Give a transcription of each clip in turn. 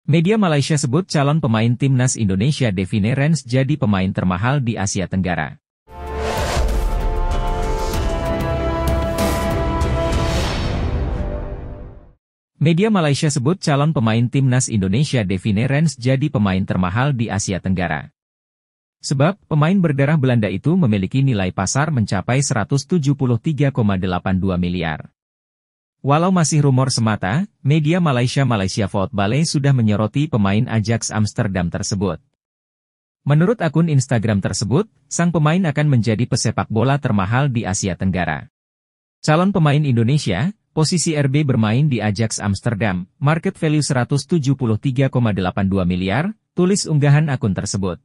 Media Malaysia sebut calon pemain timnas Indonesia Devine Rens jadi pemain termahal di Asia Tenggara. Media Malaysia sebut calon pemain timnas Indonesia Devine Rens jadi pemain termahal di Asia Tenggara. Sebab, pemain berdarah Belanda itu memiliki nilai pasar mencapai 173,82 miliar. Walau masih rumor semata, media Malaysia Football sudah menyoroti pemain Ajax Amsterdam tersebut. Menurut akun Instagram tersebut, sang pemain akan menjadi pesepak bola termahal di Asia Tenggara. Calon pemain Indonesia, posisi RB bermain di Ajax Amsterdam, market value 173,82 miliar, tulis unggahan akun tersebut.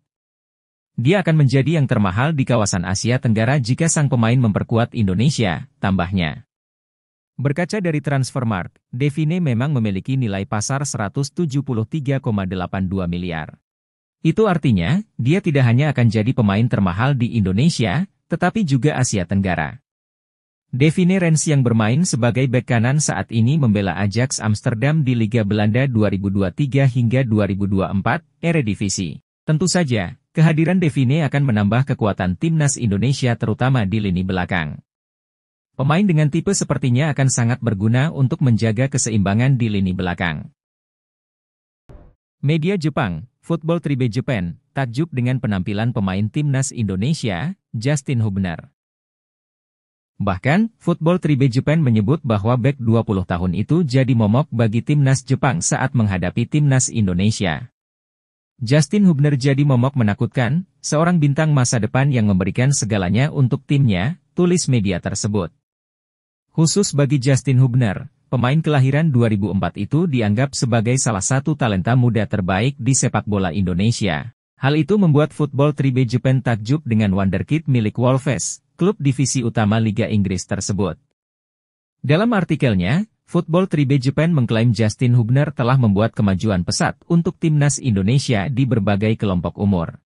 Dia akan menjadi yang termahal di kawasan Asia Tenggara jika sang pemain memperkuat Indonesia, tambahnya. Berkaca dari Transfermarkt, Devine memang memiliki nilai pasar 173,82 miliar. Itu artinya, dia tidak hanya akan jadi pemain termahal di Indonesia, tetapi juga Asia Tenggara. Devine Rens yang bermain sebagai bek kanan saat ini membela Ajax Amsterdam di Liga Belanda 2023 hingga 2024, Eredivisie. Tentu saja, kehadiran Devine akan menambah kekuatan timnas Indonesia terutama di lini belakang. Pemain dengan tipe sepertinya akan sangat berguna untuk menjaga keseimbangan di lini belakang. Media Jepang, Football Tribe Japan, takjub dengan penampilan pemain timnas Indonesia, Justin Hubner. Bahkan, Football Tribe Japan menyebut bahwa bek 20 tahun itu jadi momok bagi timnas Jepang saat menghadapi timnas Indonesia. Justin Hubner jadi momok menakutkan, seorang bintang masa depan yang memberikan segalanya untuk timnya, tulis media tersebut. Khusus bagi Justin Hubner, pemain kelahiran 2004 itu dianggap sebagai salah satu talenta muda terbaik di sepak bola Indonesia. Hal itu membuat Football Tribe Japan takjub dengan wonderkid milik Wolves, klub divisi utama Liga Inggris tersebut. Dalam artikelnya, Football Tribe Japan mengklaim Justin Hubner telah membuat kemajuan pesat untuk timnas Indonesia di berbagai kelompok umur.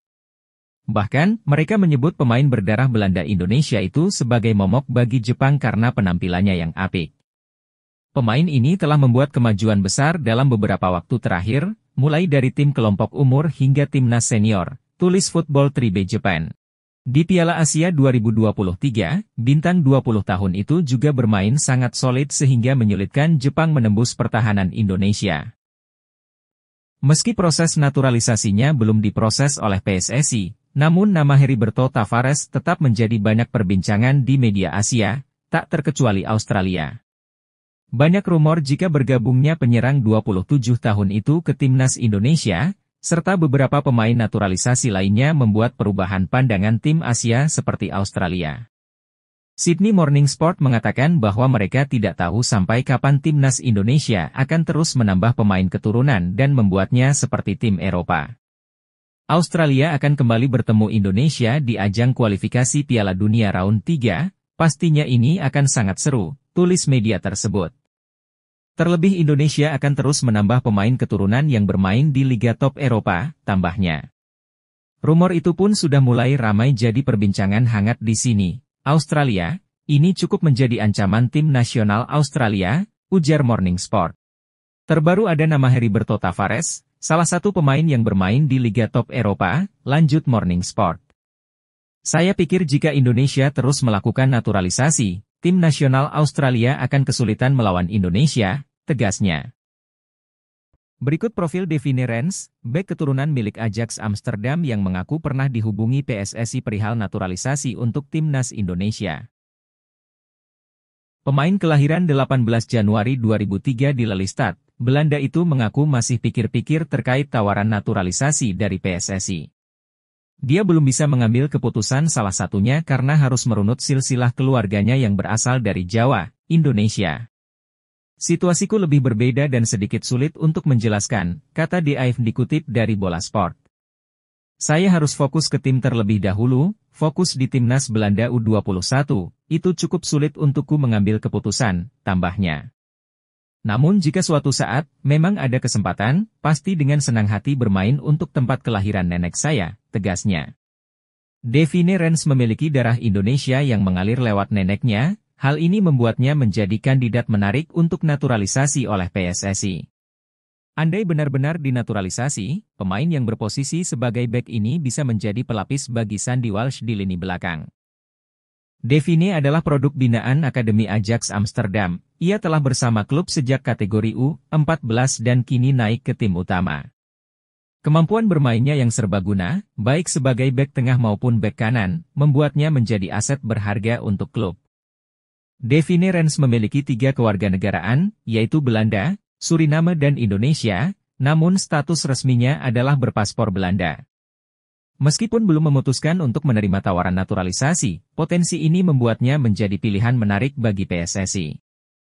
Bahkan, mereka menyebut pemain berdarah Belanda Indonesia itu sebagai momok bagi Jepang karena penampilannya yang apik. Pemain ini telah membuat kemajuan besar dalam beberapa waktu terakhir, mulai dari tim kelompok umur hingga timnas senior, tulis Football Tribe Japan. Di Piala Asia 2023, bintang 20 tahun itu juga bermain sangat solid sehingga menyulitkan Jepang menembus pertahanan Indonesia. Meski proses naturalisasinya belum diproses oleh PSSI, namun nama Heriberto Tavares tetap menjadi banyak perbincangan di media Asia, tak terkecuali Australia. Banyak rumor jika bergabungnya penyerang 27 tahun itu ke timnas Indonesia, serta beberapa pemain naturalisasi lainnya membuat perubahan pandangan tim Asia seperti Australia. Sydney Morning Sport mengatakan bahwa mereka tidak tahu sampai kapan timnas Indonesia akan terus menambah pemain keturunan dan membuatnya seperti tim Eropa. Australia akan kembali bertemu Indonesia di ajang kualifikasi Piala Dunia Round 3, pastinya ini akan sangat seru, tulis media tersebut. Terlebih Indonesia akan terus menambah pemain keturunan yang bermain di Liga Top Eropa, tambahnya. Rumor itu pun sudah mulai ramai jadi perbincangan hangat di sini. Australia, ini cukup menjadi ancaman tim nasional Australia, ujar Morning Sport. Terbaru ada nama Heriberto Tavares, salah satu pemain yang bermain di Liga Top Eropa, lanjut Morning Sport. Saya pikir jika Indonesia terus melakukan naturalisasi, tim nasional Australia akan kesulitan melawan Indonesia, tegasnya. Berikut profil Devine Rens, bek keturunan milik Ajax Amsterdam yang mengaku pernah dihubungi PSSI perihal naturalisasi untuk timnas Indonesia. Pemain kelahiran 18 Januari 2003 di Lelystad, Belanda itu mengaku masih pikir-pikir terkait tawaran naturalisasi dari PSSI. Dia belum bisa mengambil keputusan salah satunya karena harus merunut silsilah keluarganya yang berasal dari Jawa, Indonesia. Situasiku lebih berbeda dan sedikit sulit untuk menjelaskan, kata DAF dikutip dari Bola Sport. Saya harus fokus ke tim terlebih dahulu, fokus di timnas Belanda U21, itu cukup sulit untukku mengambil keputusan, tambahnya. Namun jika suatu saat, memang ada kesempatan, pasti dengan senang hati bermain untuk tempat kelahiran nenek saya, tegasnya. Devine Rens memiliki darah Indonesia yang mengalir lewat neneknya, hal ini membuatnya menjadi kandidat menarik untuk naturalisasi oleh PSSI. Andai benar-benar dinaturalisasi, pemain yang berposisi sebagai bek ini bisa menjadi pelapis bagi Sandy Walsh di lini belakang. Devine adalah produk binaan Akademi Ajax Amsterdam. Ia telah bersama klub sejak kategori U14 dan kini naik ke tim utama. Kemampuan bermainnya yang serbaguna, baik sebagai bek tengah maupun bek kanan, membuatnya menjadi aset berharga untuk klub. Devine Rens memiliki 3 kewarganegaraan, yaitu Belanda, Suriname dan Indonesia, namun status resminya adalah berpaspor Belanda. Meskipun belum memutuskan untuk menerima tawaran naturalisasi, potensi ini membuatnya menjadi pilihan menarik bagi PSSI.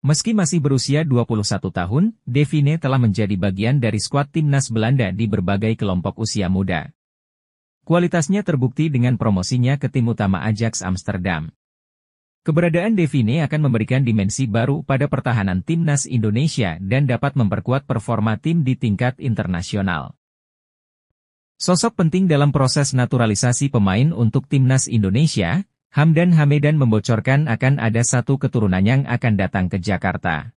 Meski masih berusia 21 tahun, Devine telah menjadi bagian dari skuad timnas Belanda di berbagai kelompok usia muda. Kualitasnya terbukti dengan promosinya ke tim utama Ajax Amsterdam. Keberadaan Devine akan memberikan dimensi baru pada pertahanan timnas Indonesia dan dapat memperkuat performa tim di tingkat internasional. Sosok penting dalam proses naturalisasi pemain untuk timnas Indonesia, Hamdan Hamedan membocorkan akan ada satu keturunan yang akan datang ke Jakarta.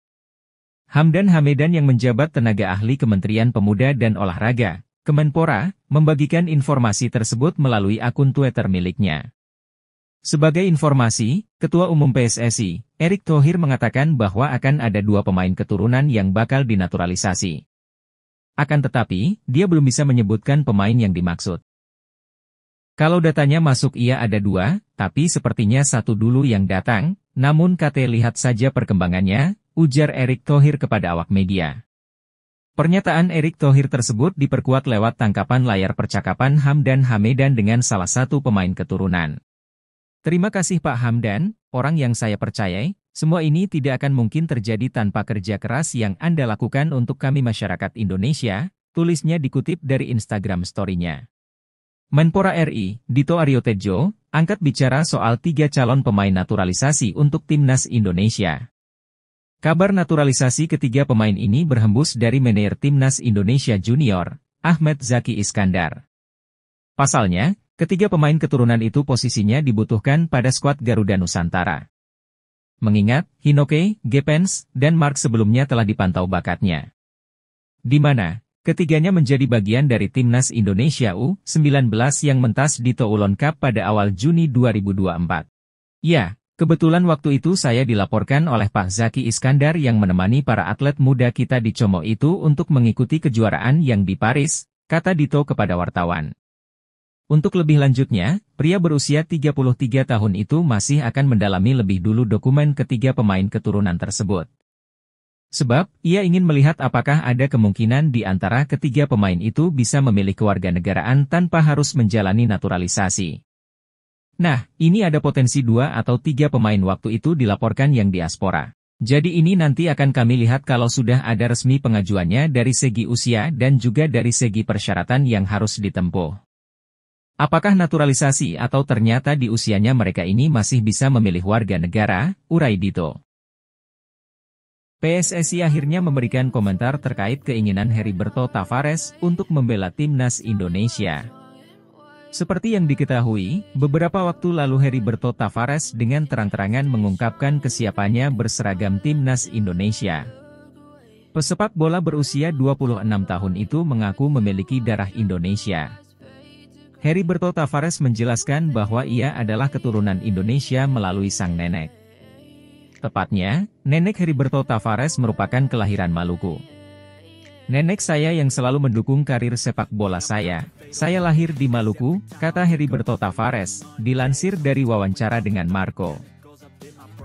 Hamdan Hamedan yang menjabat tenaga ahli Kementerian Pemuda dan Olahraga, Kemenpora, membagikan informasi tersebut melalui akun Twitter miliknya. Sebagai informasi, Ketua Umum PSSI, Erick Thohir mengatakan bahwa akan ada 2 pemain keturunan yang bakal dinaturalisasi. Akan tetapi, dia belum bisa menyebutkan pemain yang dimaksud. Kalau datanya masuk iya ada 2, tapi sepertinya 1 dulu yang datang, namun lihat saja perkembangannya, ujar Erick Thohir kepada awak media. Pernyataan Erick Thohir tersebut diperkuat lewat tangkapan layar percakapan Hamdan Hamedan dengan salah satu pemain keturunan. Terima kasih Pak Hamdan, orang yang saya percayai, semua ini tidak akan mungkin terjadi tanpa kerja keras yang Anda lakukan untuk kami masyarakat Indonesia, tulisnya dikutip dari Instagram story-nya. Menpora RI, Dito Aryo Tejo, angkat bicara soal 3 calon pemain naturalisasi untuk timnas Indonesia. Kabar naturalisasi ketiga pemain ini berhembus dari manajer timnas Indonesia Junior, Ahmed Zaki Iskandar. Pasalnya, ketiga pemain keturunan itu posisinya dibutuhkan pada skuad Garuda Nusantara. Mengingat, Hinoke, Gepens, dan Mark sebelumnya telah dipantau bakatnya. Di mana, ketiganya menjadi bagian dari timnas Indonesia U19 yang mentas di Toulon Cup pada awal Juni 2024. Ya, kebetulan waktu itu saya dilaporkan oleh Pak Zaki Iskandar yang menemani para atlet muda kita di Como itu untuk mengikuti kejuaraan yang di Paris, kata Dito kepada wartawan. Untuk lebih lanjutnya, pria berusia 33 tahun itu masih akan mendalami lebih dulu dokumen ketiga pemain keturunan tersebut. Sebab, ia ingin melihat apakah ada kemungkinan di antara ketiga pemain itu bisa memilih kewarganegaraan tanpa harus menjalani naturalisasi. Nah, ini ada potensi 2 atau 3 pemain waktu itu dilaporkan yang diaspora. Jadi ini nanti akan kami lihat kalau sudah ada resmi pengajuannya dari segi usia dan juga dari segi persyaratan yang harus ditempuh. Apakah naturalisasi atau ternyata di usianya mereka ini masih bisa memilih warga negara, urai Dito. PSSI akhirnya memberikan komentar terkait keinginan Heriberto Tavares untuk membela timnas Indonesia. Seperti yang diketahui, beberapa waktu lalu Heriberto Tavares dengan terang-terangan mengungkapkan kesiapannya berseragam timnas Indonesia. Pesepak bola berusia 26 tahun itu mengaku memiliki darah Indonesia. Heriberto Tavares menjelaskan bahwa ia adalah keturunan Indonesia melalui sang nenek. Tepatnya, nenek Heriberto Tavares merupakan kelahiran Maluku. Nenek saya yang selalu mendukung karir sepak bola saya lahir di Maluku, kata Heriberto Tavares, dilansir dari wawancara dengan Marco.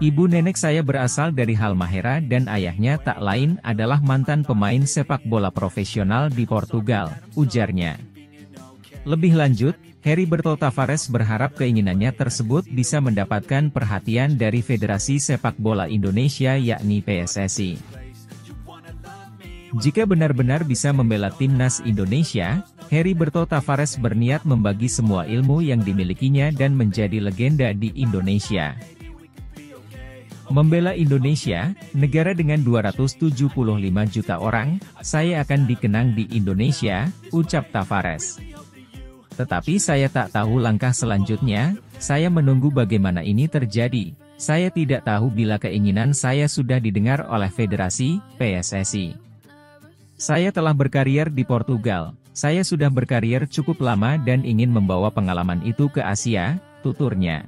Ibu nenek saya berasal dari Halmahera dan ayahnya tak lain adalah mantan pemain sepak bola profesional di Portugal, ujarnya. Lebih lanjut, Heriberto Tavares berharap keinginannya tersebut bisa mendapatkan perhatian dari Federasi Sepak Bola Indonesia yakni PSSI. Jika benar-benar bisa membela timnas Indonesia, Heriberto Tavares berniat membagi semua ilmu yang dimilikinya dan menjadi legenda di Indonesia. Membela Indonesia, negara dengan 275 juta orang, saya akan dikenang di Indonesia, ucap Tavares. Tetapi saya tak tahu langkah selanjutnya, saya menunggu bagaimana ini terjadi, saya tidak tahu bila keinginan saya sudah didengar oleh Federasi, PSSI. Saya telah berkarier di Portugal. Saya sudah berkarier cukup lama dan ingin membawa pengalaman itu ke Asia, tuturnya.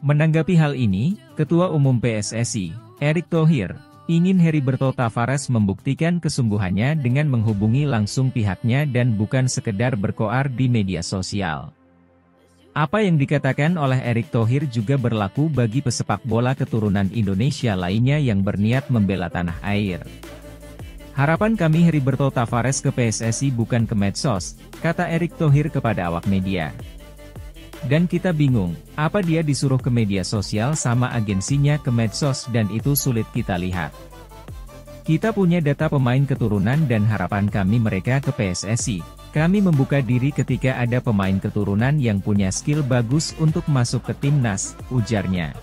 Menanggapi hal ini, Ketua Umum PSSI, Erick Thohir, ingin Heriberto Tavares membuktikan kesungguhannya dengan menghubungi langsung pihaknya dan bukan sekedar berkoar di media sosial. Apa yang dikatakan oleh Erick Thohir juga berlaku bagi pesepak bola keturunan Indonesia lainnya yang berniat membela tanah air. Harapan kami Heriberto Tavares ke PSSI bukan ke medsos, kata Erick Thohir kepada awak media. Dan kita bingung, apa dia disuruh ke media sosial sama agensinya ke medsos dan itu sulit kita lihat. Kita punya data pemain keturunan dan harapan kami mereka ke PSSI. Kami membuka diri ketika ada pemain keturunan yang punya skill bagus untuk masuk ke timnas, ujarnya.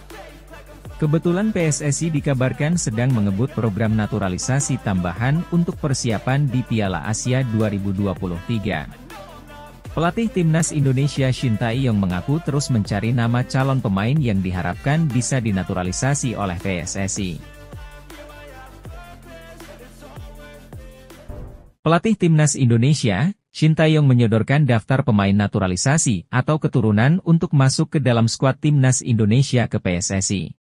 Kebetulan PSSI dikabarkan sedang mengebut program naturalisasi tambahan untuk persiapan di Piala Asia 2023. Pelatih Timnas Indonesia Shin Tae-yong mengaku terus mencari nama calon pemain yang diharapkan bisa dinaturalisasi oleh PSSI. Pelatih Timnas Indonesia, Shin Tae-yong menyodorkan daftar pemain naturalisasi atau keturunan untuk masuk ke dalam skuad Timnas Indonesia ke PSSI.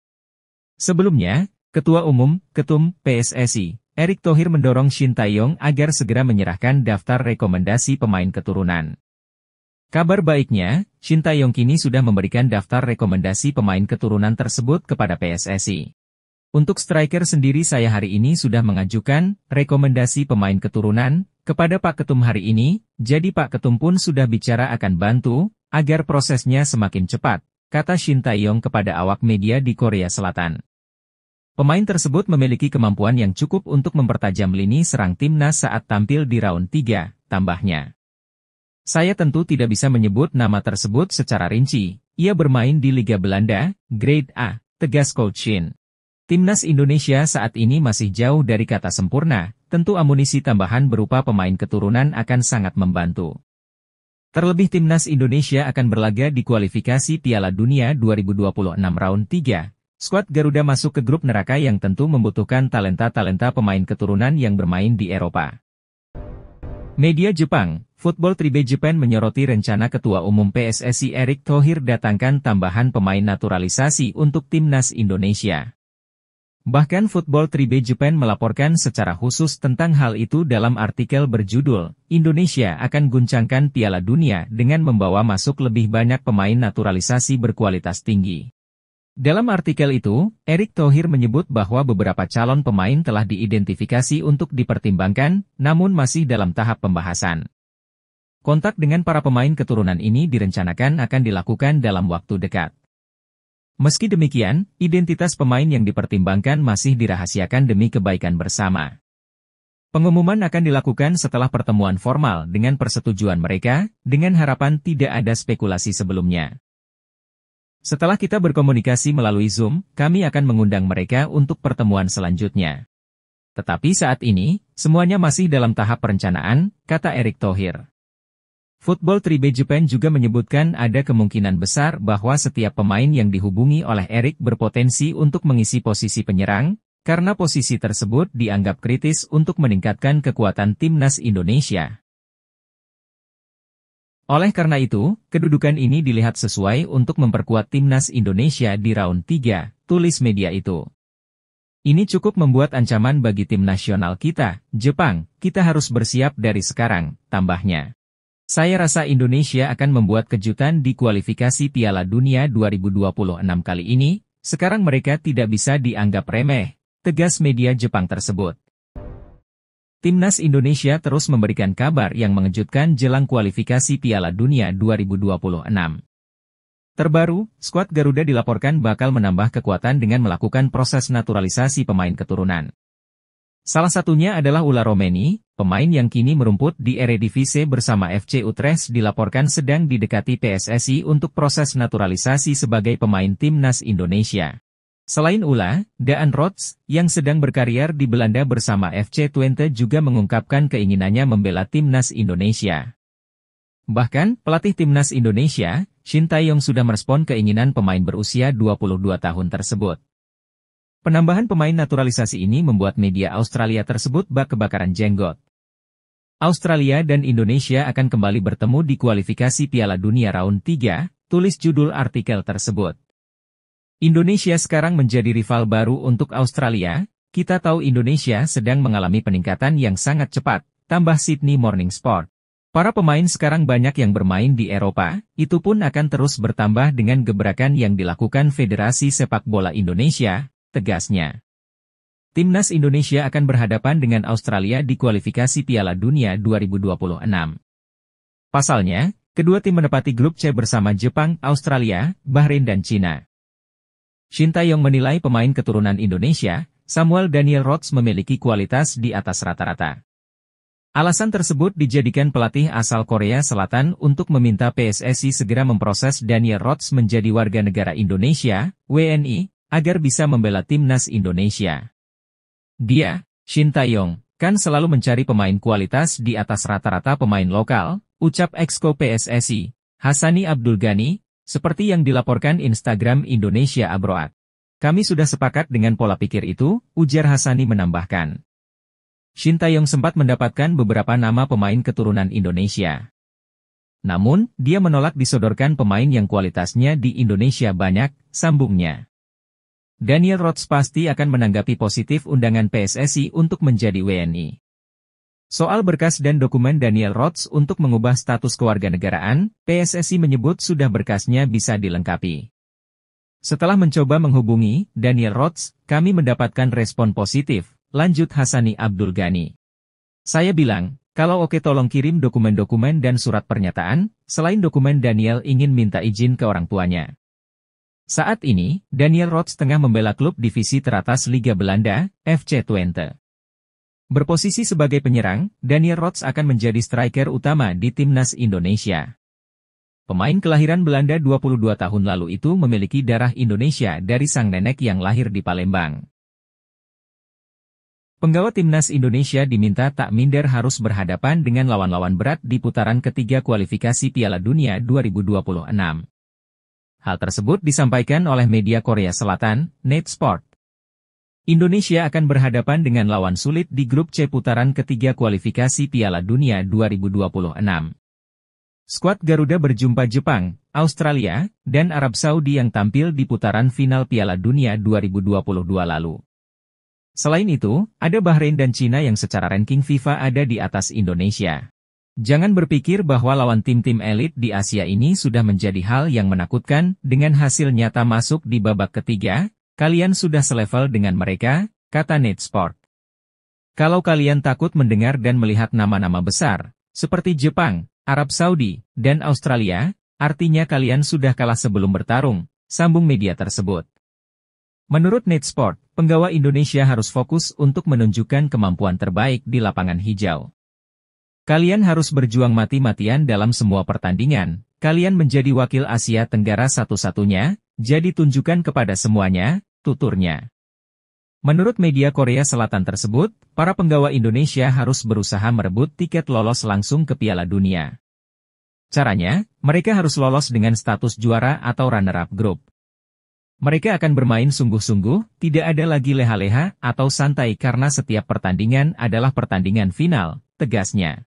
Sebelumnya, Ketua Umum, Ketum, PSSI, Erick Thohir mendorong Shin Tae-yong agar segera menyerahkan daftar rekomendasi pemain keturunan. Kabar baiknya, Shin Tae-yong kini sudah memberikan daftar rekomendasi pemain keturunan tersebut kepada PSSI. Untuk striker sendiri saya hari ini sudah mengajukan rekomendasi pemain keturunan kepada Pak Ketum hari ini, jadi Pak Ketum pun sudah bicara akan bantu agar prosesnya semakin cepat, kata Shin Tae-yong kepada awak media di Korea Selatan. Pemain tersebut memiliki kemampuan yang cukup untuk mempertajam lini serang timnas saat tampil di round 3, tambahnya. Saya tentu tidak bisa menyebut nama tersebut secara rinci, ia bermain di Liga Belanda, Grade A, tegas Coach Shin. Timnas Indonesia saat ini masih jauh dari kata sempurna, tentu amunisi tambahan berupa pemain keturunan akan sangat membantu. Terlebih Timnas Indonesia akan berlaga di kualifikasi Piala Dunia 2026 round 3. Skuad Garuda masuk ke grup neraka yang tentu membutuhkan talenta-talenta pemain keturunan yang bermain di Eropa. Media Jepang, Football Tribe Japan menyoroti rencana Ketua Umum PSSI Erick Thohir datangkan tambahan pemain naturalisasi untuk Timnas Indonesia. Bahkan Football Tribe Japan melaporkan secara khusus tentang hal itu dalam artikel berjudul, Indonesia akan guncangkan Piala Dunia dengan membawa masuk lebih banyak pemain naturalisasi berkualitas tinggi. Dalam artikel itu, Erick Thohir menyebut bahwa beberapa calon pemain telah diidentifikasi untuk dipertimbangkan, namun masih dalam tahap pembahasan. Kontak dengan para pemain keturunan ini direncanakan akan dilakukan dalam waktu dekat. Meski demikian, identitas pemain yang dipertimbangkan masih dirahasiakan demi kebaikan bersama. Pengumuman akan dilakukan setelah pertemuan formal dengan persetujuan mereka, dengan harapan tidak ada spekulasi sebelumnya. Setelah kita berkomunikasi melalui Zoom, kami akan mengundang mereka untuk pertemuan selanjutnya. Tetapi saat ini, semuanya masih dalam tahap perencanaan, kata Erick Thohir. Football Tribe Japan juga menyebutkan ada kemungkinan besar bahwa setiap pemain yang dihubungi oleh Erick berpotensi untuk mengisi posisi penyerang, karena posisi tersebut dianggap kritis untuk meningkatkan kekuatan Timnas Indonesia. Oleh karena itu, kedudukan ini dilihat sesuai untuk memperkuat Timnas Indonesia di round 3, tulis media itu. Ini cukup membuat ancaman bagi tim nasional kita, Jepang, kita harus bersiap dari sekarang, tambahnya. Saya rasa Indonesia akan membuat kejutan di kualifikasi Piala Dunia 2026 kali ini, sekarang mereka tidak bisa dianggap remeh, tegas media Jepang tersebut. Timnas Indonesia terus memberikan kabar yang mengejutkan jelang kualifikasi Piala Dunia 2026. Terbaru, skuad Garuda dilaporkan bakal menambah kekuatan dengan melakukan proses naturalisasi pemain keturunan. Salah satunya adalah Ula Romeni, pemain yang kini merumput di Eredivisie bersama FC Utrecht dilaporkan sedang didekati PSSI untuk proses naturalisasi sebagai pemain Timnas Indonesia. Selain Ula, Daan Rots, yang sedang berkarier di Belanda bersama FC Twente juga mengungkapkan keinginannya membela Timnas Indonesia. Bahkan, pelatih Timnas Indonesia, Shin Tae-yong sudah merespon keinginan pemain berusia 22 tahun tersebut. Penambahan pemain naturalisasi ini membuat media Australia tersebut bak kebakaran jenggot. Australia dan Indonesia akan kembali bertemu di kualifikasi Piala Dunia Round 3, tulis judul artikel tersebut. Indonesia sekarang menjadi rival baru untuk Australia. Kita tahu Indonesia sedang mengalami peningkatan yang sangat cepat, tambah Sydney Morning Sport. Para pemain sekarang banyak yang bermain di Eropa, itu pun akan terus bertambah dengan gebrakan yang dilakukan Federasi Sepak Bola Indonesia, tegasnya. Timnas Indonesia akan berhadapan dengan Australia di kualifikasi Piala Dunia 2026. Pasalnya, kedua tim menepati grup C bersama Jepang, Australia, Bahrain dan Cina. Shin Tae-yong menilai pemain keturunan Indonesia, Samuel Daniel Rodgers memiliki kualitas di atas rata-rata. Alasan tersebut dijadikan pelatih asal Korea Selatan untuk meminta PSSI segera memproses Daniel Rodgers menjadi warga negara Indonesia, WNI, agar bisa membela timnas Indonesia. Dia, Shin Tae-yong, kan selalu mencari pemain kualitas di atas rata-rata pemain lokal, ucap Exco PSSI, Hassani Abdul Ghani, seperti yang dilaporkan Instagram Indonesia Abroad. Kami sudah sepakat dengan pola pikir itu, ujar Hassani menambahkan. Shin Tae-yong sempat mendapatkan beberapa nama pemain keturunan Indonesia. Namun, dia menolak disodorkan pemain yang kualitasnya di Indonesia banyak, sambungnya. Daniel Rodgers pasti akan menanggapi positif undangan PSSI untuk menjadi WNI. Soal berkas dan dokumen Daniel Rodgers untuk mengubah status kewarganegaraan, PSSI menyebut sudah berkasnya bisa dilengkapi. Setelah mencoba menghubungi Daniel Rodgers, kami mendapatkan respon positif, lanjut Hassani Abdul Ghani. Saya bilang, kalau oke tolong kirim dokumen-dokumen dan surat pernyataan, selain dokumen Daniel ingin minta izin ke orang tuanya. Saat ini, Daniel Rodgers tengah membela klub divisi teratas Liga Belanda, FC Twente. Berposisi sebagai penyerang, Daniel Rodgers akan menjadi striker utama di timnas Indonesia. Pemain kelahiran Belanda 22 tahun lalu itu memiliki darah Indonesia dari sang nenek yang lahir di Palembang. Penggawa timnas Indonesia diminta tak minder harus berhadapan dengan lawan-lawan berat di putaran ketiga kualifikasi Piala Dunia 2026. Hal tersebut disampaikan oleh media Korea Selatan, Net Sport. Indonesia akan berhadapan dengan lawan sulit di grup C putaran ketiga kualifikasi Piala Dunia 2026. Skuad Garuda berjumpa Jepang, Australia, dan Arab Saudi yang tampil di putaran final Piala Dunia 2022 lalu. Selain itu, ada Bahrain dan Cina yang secara ranking FIFA ada di atas Indonesia. Jangan berpikir bahwa lawan tim-tim elit di Asia ini sudah menjadi hal yang menakutkan, dengan hasil nyata masuk di babak ketiga, kalian sudah selevel dengan mereka, kata Net Sport. Kalau kalian takut mendengar dan melihat nama-nama besar, seperti Jepang, Arab Saudi, dan Australia, artinya kalian sudah kalah sebelum bertarung, sambung media tersebut. Menurut Net Sport, penggawa Indonesia harus fokus untuk menunjukkan kemampuan terbaik di lapangan hijau. Kalian harus berjuang mati-matian dalam semua pertandingan, kalian menjadi wakil Asia Tenggara satu-satunya, jadi tunjukkan kepada semuanya, tuturnya. Menurut media Korea Selatan tersebut, para penggawa Indonesia harus berusaha merebut tiket lolos langsung ke Piala Dunia. Caranya, mereka harus lolos dengan status juara atau runner-up grup. Mereka akan bermain sungguh-sungguh, tidak ada lagi leha-leha atau santai karena setiap pertandingan adalah pertandingan final, tegasnya.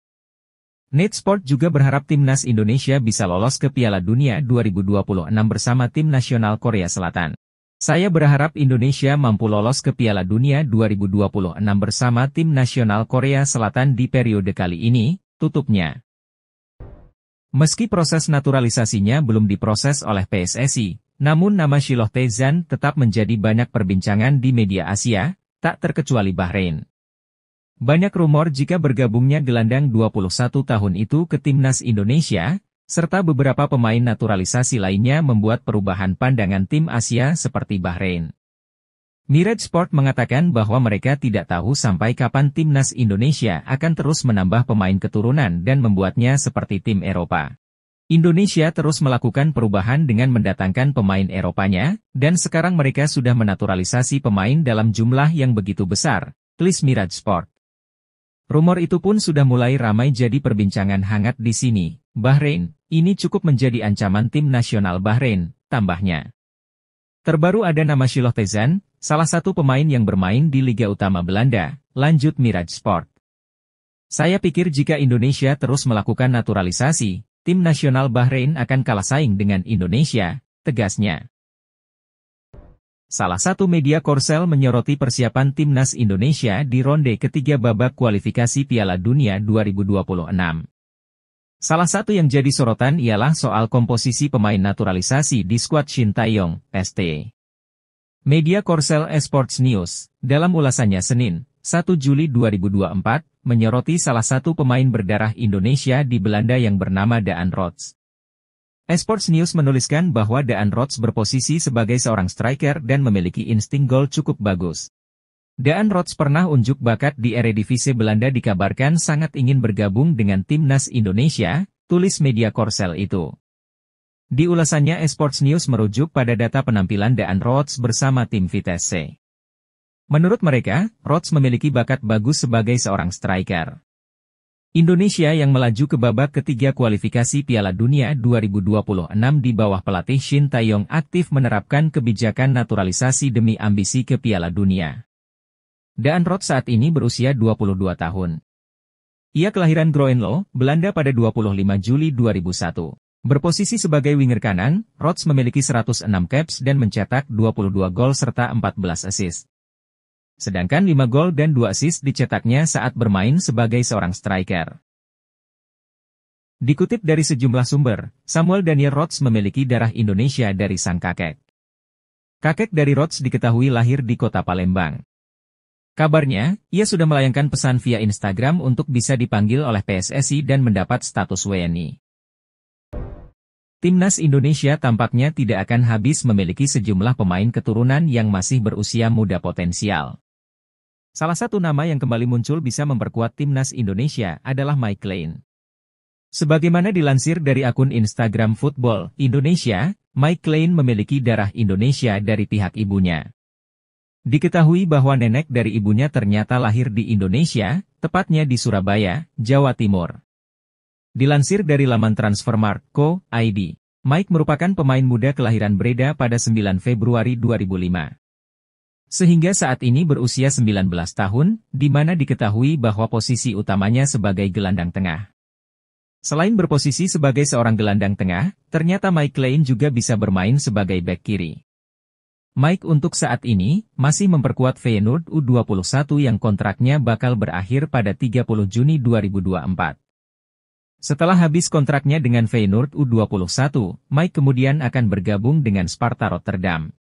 Net Sport juga berharap timnas Indonesia bisa lolos ke Piala Dunia 2026 bersama tim nasional Korea Selatan. Saya berharap Indonesia mampu lolos ke Piala Dunia 2026 bersama tim nasional Korea Selatan di periode kali ini, tutupnya. Meski proses naturalisasinya belum diproses oleh PSSI, namun nama Shiloh Tae-zan tetap menjadi banyak perbincangan di media Asia, tak terkecuali Bahrain. Banyak rumor jika bergabungnya gelandang 21 tahun itu ke timnas Indonesia, serta beberapa pemain naturalisasi lainnya membuat perubahan pandangan tim Asia seperti Bahrain. Mirage Sport mengatakan bahwa mereka tidak tahu sampai kapan timnas Indonesia akan terus menambah pemain keturunan dan membuatnya seperti tim Eropa. Indonesia terus melakukan perubahan dengan mendatangkan pemain Eropanya, dan sekarang mereka sudah menaturalisasi pemain dalam jumlah yang begitu besar, tulis Mirage Sport. Rumor itu pun sudah mulai ramai jadi perbincangan hangat di sini. Bahrain, ini cukup menjadi ancaman tim nasional Bahrain, tambahnya. Terbaru ada nama Shiloh Tae-zan, salah satu pemain yang bermain di Liga Utama Belanda, lanjut Mirage Sport. Saya pikir jika Indonesia terus melakukan naturalisasi, tim nasional Bahrain akan kalah saing dengan Indonesia, tegasnya. Salah satu media Korsel menyoroti persiapan timnas Indonesia di ronde ketiga babak kualifikasi Piala Dunia 2026. Salah satu yang jadi sorotan ialah soal komposisi pemain naturalisasi di skuad Shin Tae-yong, ST. Media Korsel Esports News, dalam ulasannya Senin, 1 Juli 2024, menyoroti salah satu pemain berdarah Indonesia di Belanda yang bernama Daan Rots. Esports News menuliskan bahwa Daan Rots berposisi sebagai seorang striker dan memiliki insting gol cukup bagus. Daan Rots pernah unjuk bakat di Eredivisie Belanda, dikabarkan sangat ingin bergabung dengan timnas Indonesia, tulis media Korsel itu. Di ulasannya Esports News merujuk pada data penampilan Daan Rots bersama tim Vitesse. Menurut mereka, Rots memiliki bakat bagus sebagai seorang striker. Indonesia yang melaju ke babak ketiga kualifikasi Piala Dunia 2026 di bawah pelatih Shin Tae-yong aktif menerapkan kebijakan naturalisasi demi ambisi ke Piala Dunia. Daan Rots saat ini berusia 22 tahun. Ia kelahiran Groenlo, Belanda pada 25 Juli 2001. Berposisi sebagai winger kanan, Rots memiliki 106 caps dan mencetak 22 gol serta 14 assist. Sedangkan 5 gol dan 2 assist dicetaknya saat bermain sebagai seorang striker. Dikutip dari sejumlah sumber, Samuel Daniel Rots memiliki darah Indonesia dari sang kakek. Kakek dari Rots diketahui lahir di kota Palembang. Kabarnya, ia sudah melayangkan pesan via Instagram untuk bisa dipanggil oleh PSSI dan mendapat status WNI. Timnas Indonesia tampaknya tidak akan habis memiliki sejumlah pemain keturunan yang masih berusia muda potensial. Salah satu nama yang kembali muncul bisa memperkuat timnas Indonesia adalah Mike Lane. Sebagaimana dilansir dari akun Instagram Football Indonesia, Mike Lane memiliki darah Indonesia dari pihak ibunya. Diketahui bahwa nenek dari ibunya ternyata lahir di Indonesia, tepatnya di Surabaya, Jawa Timur. Dilansir dari laman Transfermarkt.co.id, Mike merupakan pemain muda kelahiran Breda pada 9 Februari 2005. Sehingga saat ini berusia 19 tahun, di mana diketahui bahwa posisi utamanya sebagai gelandang tengah. Selain berposisi sebagai seorang gelandang tengah, ternyata Mike Lane juga bisa bermain sebagai bek kiri. Mike untuk saat ini, masih memperkuat Feyenoord U21 yang kontraknya bakal berakhir pada 30 Juni 2024. Setelah habis kontraknya dengan Feyenoord U21, Mike kemudian akan bergabung dengan Sparta Rotterdam.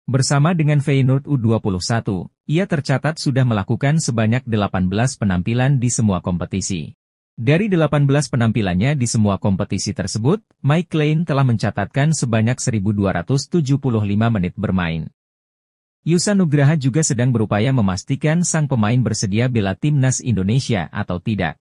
Bersama dengan Feyenoord U21, ia tercatat sudah melakukan sebanyak 18 penampilan di semua kompetisi. Dari 18 penampilannya di semua kompetisi tersebut, Mike Lane telah mencatatkan sebanyak 1.275 menit bermain. Yusa Nugraha juga sedang berupaya memastikan sang pemain bersedia bela timnas Indonesia atau tidak.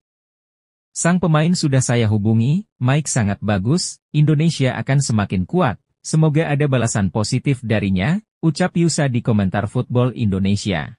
Sang pemain sudah saya hubungi, Mike sangat bagus, Indonesia akan semakin kuat, semoga ada balasan positif darinya, ucap Yusa di komentar Football Indonesia.